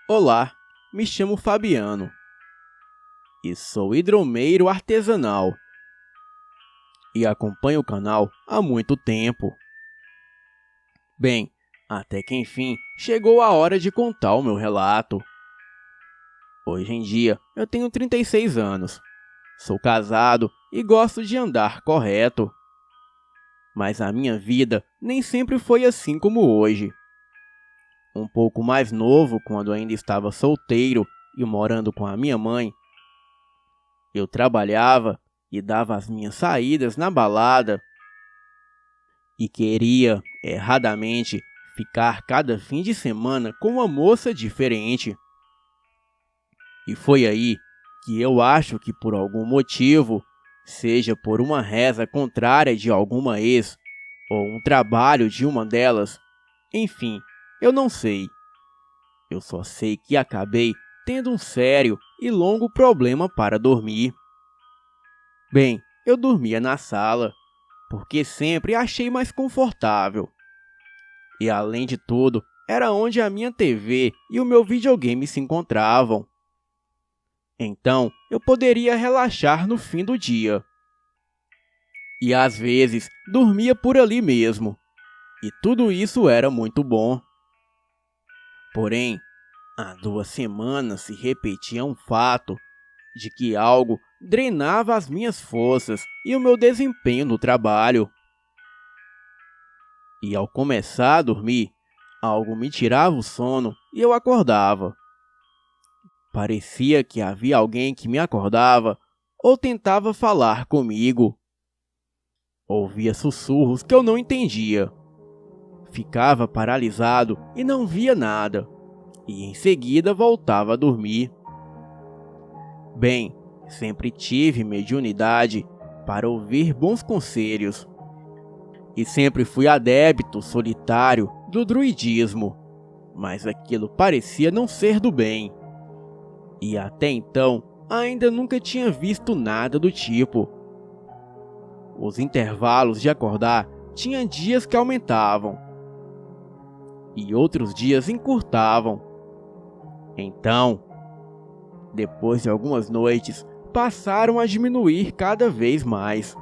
Olá, me chamo Fabiano e sou hidromeiro artesanal e acompanho o canal há muito tempo. Bem, até que enfim chegou a hora de contar o meu relato. Hoje em dia eu tenho 36 anos, sou casado e gosto de andar correto. Mas a minha vida nem sempre foi assim como hoje. Um pouco mais novo, quando ainda estava solteiro e morando com a minha mãe, eu trabalhava e dava as minhas saídas na balada e queria, erradamente, ficar cada fim de semana com uma moça diferente. E foi aí que eu acho que por algum motivo, seja por uma reza contrária de alguma ex ou um trabalho de uma delas, enfim, eu não sei. Eu só sei que acabei tendo um sério e longo problema para dormir. Bem, eu dormia na sala, porque sempre achei mais confortável. E além de tudo, era onde a minha TV e o meu videogame se encontravam. Então, eu poderia relaxar no fim do dia. E às vezes, dormia por ali mesmo. E tudo isso era muito bom. Porém, há 2 semanas se repetia um fato de que algo drenava as minhas forças e o meu desempenho no trabalho. E ao começar a dormir, algo me tirava o sono e eu acordava. Parecia que havia alguém que me acordava ou tentava falar comigo. Ouvia sussurros que eu não entendia. Ficava paralisado e não via nada, e em seguida voltava a dormir. Bem, sempre tive mediunidade para ouvir bons conselhos, e sempre fui adepto solitário do druidismo, mas aquilo parecia não ser do bem. E até então, ainda nunca tinha visto nada do tipo. Os intervalos de acordar tinha dias que aumentavam, e outros dias encurtavam. Então, depois de algumas noites, passaram a diminuir cada vez mais.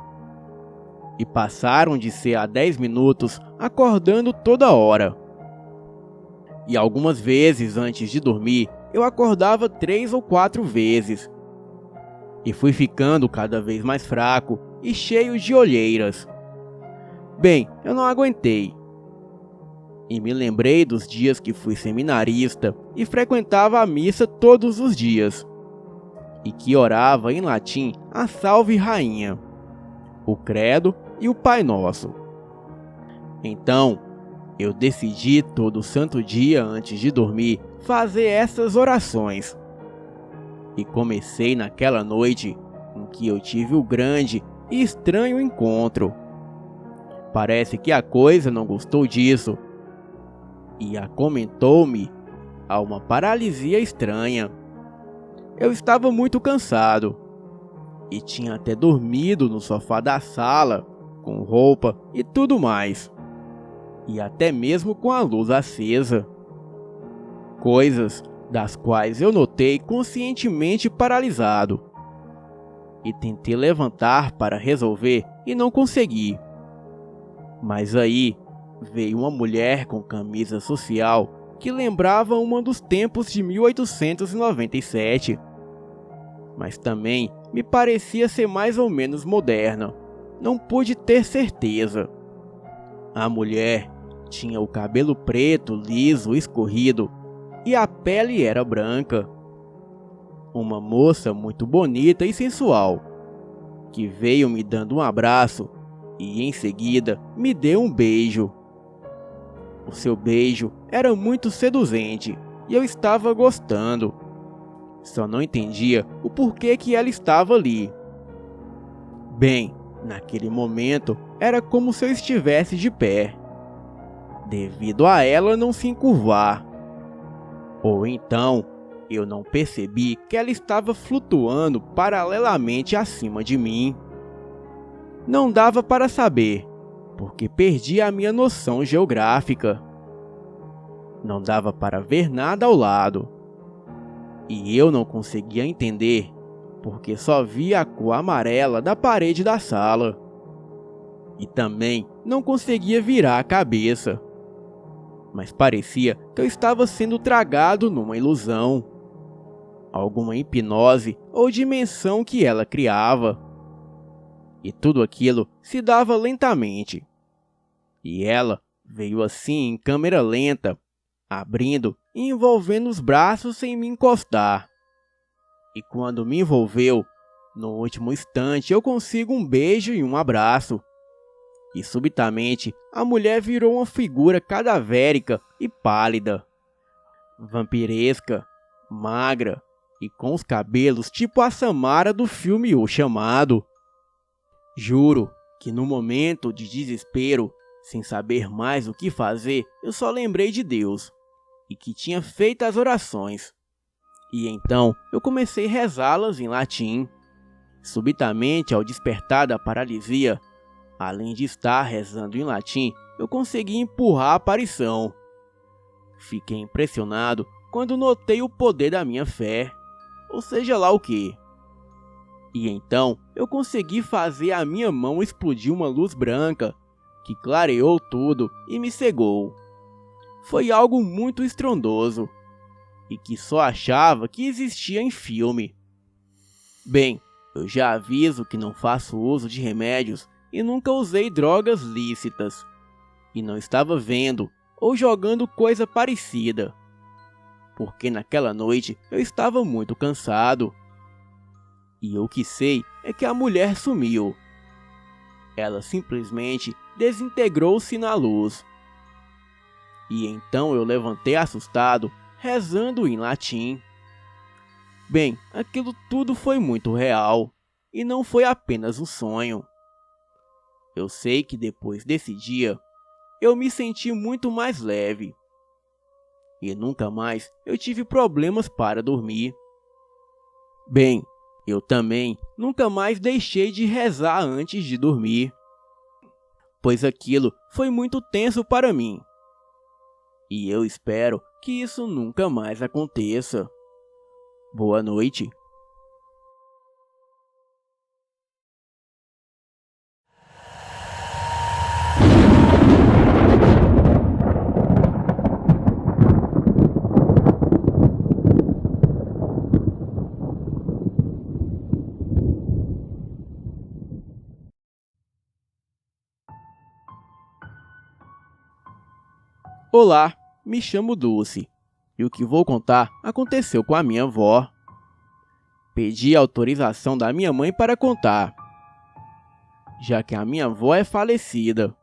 E passaram de ser a 10 minutos acordando toda hora. E algumas vezes antes de dormir, eu acordava 3 ou 4 vezes. E fui ficando cada vez mais fraco e cheio de olheiras. Bem, eu não aguentei. E me lembrei dos dias que fui seminarista e frequentava a missa todos os dias. E que orava em latim a Salve Rainha, o Credo e o Pai Nosso. Então, eu decidi todo santo dia antes de dormir fazer essas orações. E comecei naquela noite em que eu tive o grande e estranho encontro. Parece que a coisa não gostou disso e acomentou-me a uma paralisia estranha. Eu estava muito cansado e tinha até dormido no sofá da sala, com roupa e tudo mais, e até mesmo com a luz acesa. Coisas das quais eu notei conscientemente paralisado. E tentei levantar para resolver e não consegui. Mas aí veio uma mulher com camisa social que lembrava uma dos tempos de 1897. Mas também me parecia ser mais ou menos moderna. Não pude ter certeza. A mulher tinha o cabelo preto, liso, escorrido, e a pele era branca. Uma moça muito bonita e sensual, que veio me dando um abraço e em seguida me deu um beijo. O seu beijo era muito seduzente e eu estava gostando. Só não entendia o porquê que ela estava ali. Bem, naquele momento era como se eu estivesse de pé, devido a ela não se encurvar. Ou então, eu não percebi que ela estava flutuando paralelamente acima de mim. Não dava para saber, porque perdi a minha noção geográfica. Não dava para ver nada ao lado, E eu não conseguia entender, porque só via a cor amarela da parede da sala. E também não conseguia virar a cabeça. Mas parecia que eu estava sendo tragado numa ilusão. Alguma hipnose ou dimensão que ela criava. E tudo aquilo se dava lentamente. E ela veio assim em câmera lenta, abrindo e envolvendo os braços sem me encostar. E quando me envolveu, no último instante eu consigo um beijo e um abraço. E subitamente a mulher virou uma figura cadavérica e pálida, vampiresca, magra e com os cabelos tipo a Samara do filme O Chamado. Juro que no momento de desespero, sem saber mais o que fazer, eu só lembrei de Deus e que tinha feito as orações. E então eu comecei a rezá-las em latim. Subitamente, ao despertar da paralisia, além de estar rezando em latim, eu consegui empurrar a aparição. Fiquei impressionado quando notei o poder da minha fé, ou seja lá o que. E então eu consegui fazer a minha mão explodir uma luz branca, que clareou tudo e me cegou. Foi algo muito estrondoso, e que só achava que existia em filme. Bem, eu já aviso que não faço uso de remédios e nunca usei drogas lícitas. E não estava vendo ou jogando coisa parecida. Porque naquela noite eu estava muito cansado. E o que sei é que a mulher sumiu. Ela simplesmente desintegrou-se na luz. E então eu levantei assustado, rezando em latim. Bem, aquilo tudo foi muito real, e não foi apenas um sonho. Eu sei que depois desse dia, eu me senti muito mais leve. E nunca mais eu tive problemas para dormir. Bem, eu também nunca mais deixei de rezar antes de dormir, pois aquilo foi muito tenso para mim. E eu espero que isso nunca mais aconteça. Boa noite. Olá, me chamo Dulce, e o que vou contar aconteceu com a minha avó. Pedi a autorização da minha mãe para contar, já que a minha avó é falecida.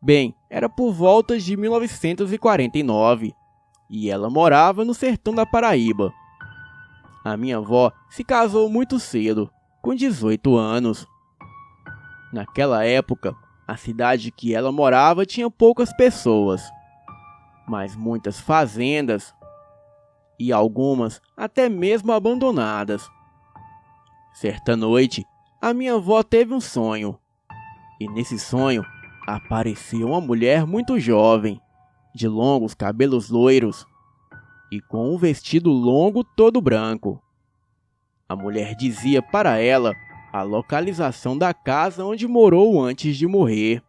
Bem, era por volta de 1949, e ela morava no sertão da Paraíba. A minha avó se casou muito cedo, com 18 anos. Naquela época, a cidade que ela morava tinha poucas pessoas, mas muitas fazendas e algumas até mesmo abandonadas. Certa noite, a minha avó teve um sonho, e nesse sonho apareceu uma mulher muito jovem, de longos cabelos loiros e com um vestido longo todo branco. A mulher dizia para ela a localização da casa onde morou antes de morrer.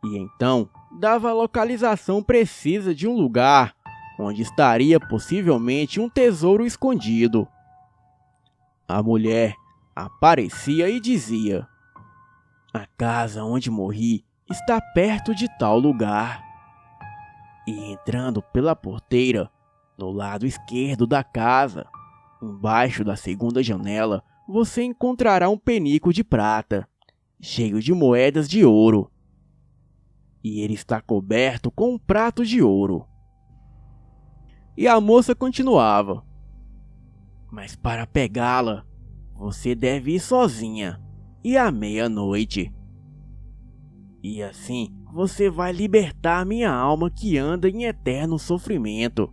E então dava a localização precisa de um lugar onde estaria possivelmente um tesouro escondido. A mulher aparecia e dizia: "A casa onde morri está perto de tal lugar." E entrando pela porteira, no lado esquerdo da casa, embaixo da segunda janela, você encontrará um penico de prata, cheio de moedas de ouro. E ele está coberto com um prato de ouro. E a moça continuava: "Mas para pegá-la, você deve ir sozinha, e à meia-noite. E assim você vai libertar minha alma que anda em eterno sofrimento.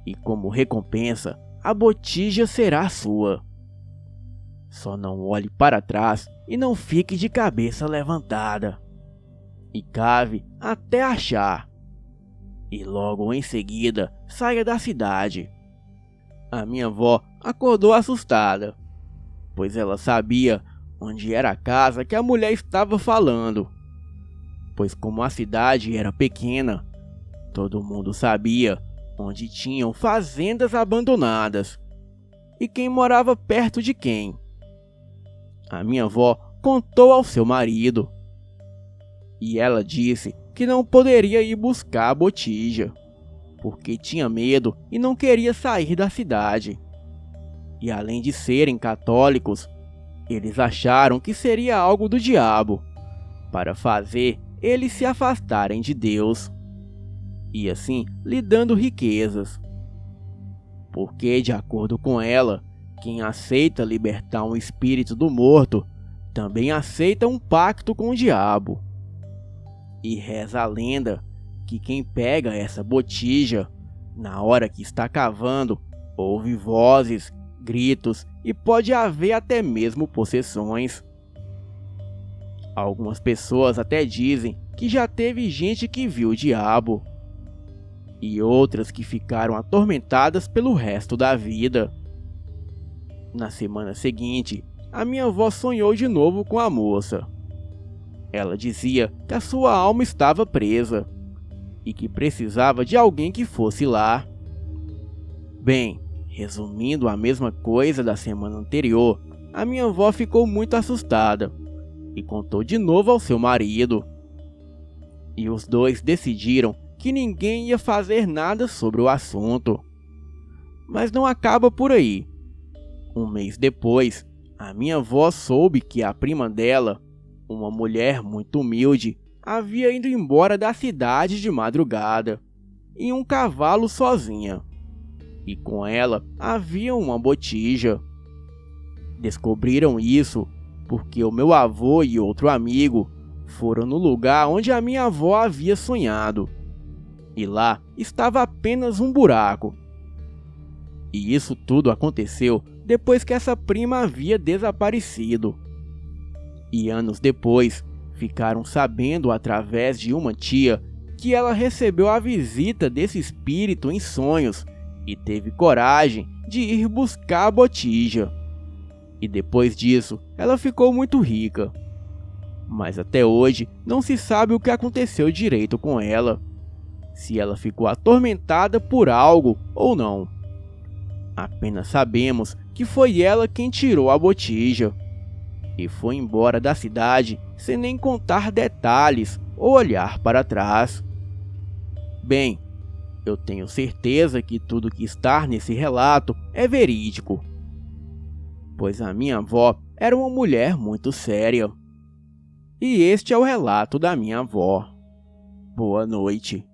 E como recompensa, a botija será sua. Só não olhe para trás e não fique de cabeça levantada. E cave até achar. E logo em seguida saia da cidade, A minha avó acordou assustada, pois ela sabia onde era a casa que a mulher estava falando. Pois como a cidade era pequena, todo mundo sabia onde tinham fazendas abandonadas e quem morava perto de quem. A minha avó contou ao seu marido e ela disse que não poderia ir buscar a botija, porque tinha medo e não queria sair da cidade. E além de serem católicos, eles acharam que seria algo do diabo, para fazer eles se afastarem de Deus, e assim lhe dando riquezas. Porque, de acordo com ela, quem aceita libertar um espírito do morto, também aceita um pacto com o diabo. E reza a lenda que quem pega essa botija, na hora que está cavando, ouve vozes, gritos e pode haver até mesmo possessões. Algumas pessoas até dizem que já teve gente que viu o diabo, e outras que ficaram atormentadas pelo resto da vida. Na semana seguinte, a minha avó sonhou de novo com a moça. Ela dizia que a sua alma estava presa e que precisava de alguém que fosse lá. Bem, resumindo a mesma coisa da semana anterior, a minha avó ficou muito assustada e contou de novo ao seu marido. E os dois decidiram que ninguém ia fazer nada sobre o assunto. Mas não acaba por aí. Um mês depois, a minha avó soube que a prima dela, uma mulher muito humilde, havia ido embora da cidade de madrugada, em um cavalo sozinha. E com ela havia uma botija. Descobriram isso porque o meu avô e outro amigo foram no lugar onde a minha avó havia sonhado. E lá estava apenas um buraco. E isso tudo aconteceu depois que essa prima havia desaparecido. E anos depois, ficaram sabendo através de uma tia que ela recebeu a visita desse espírito em sonhos e teve coragem de ir buscar a botija. E depois disso, ela ficou muito rica. Mas até hoje não se sabe o que aconteceu direito com ela, se ela ficou atormentada por algo ou não. Apenas sabemos que foi ela quem tirou a botija e foi embora da cidade sem nem contar detalhes ou olhar para trás. Bem, eu tenho certeza que tudo que está nesse relato é verídico, pois a minha avó era uma mulher muito séria. E este é o relato da minha avó. Boa noite.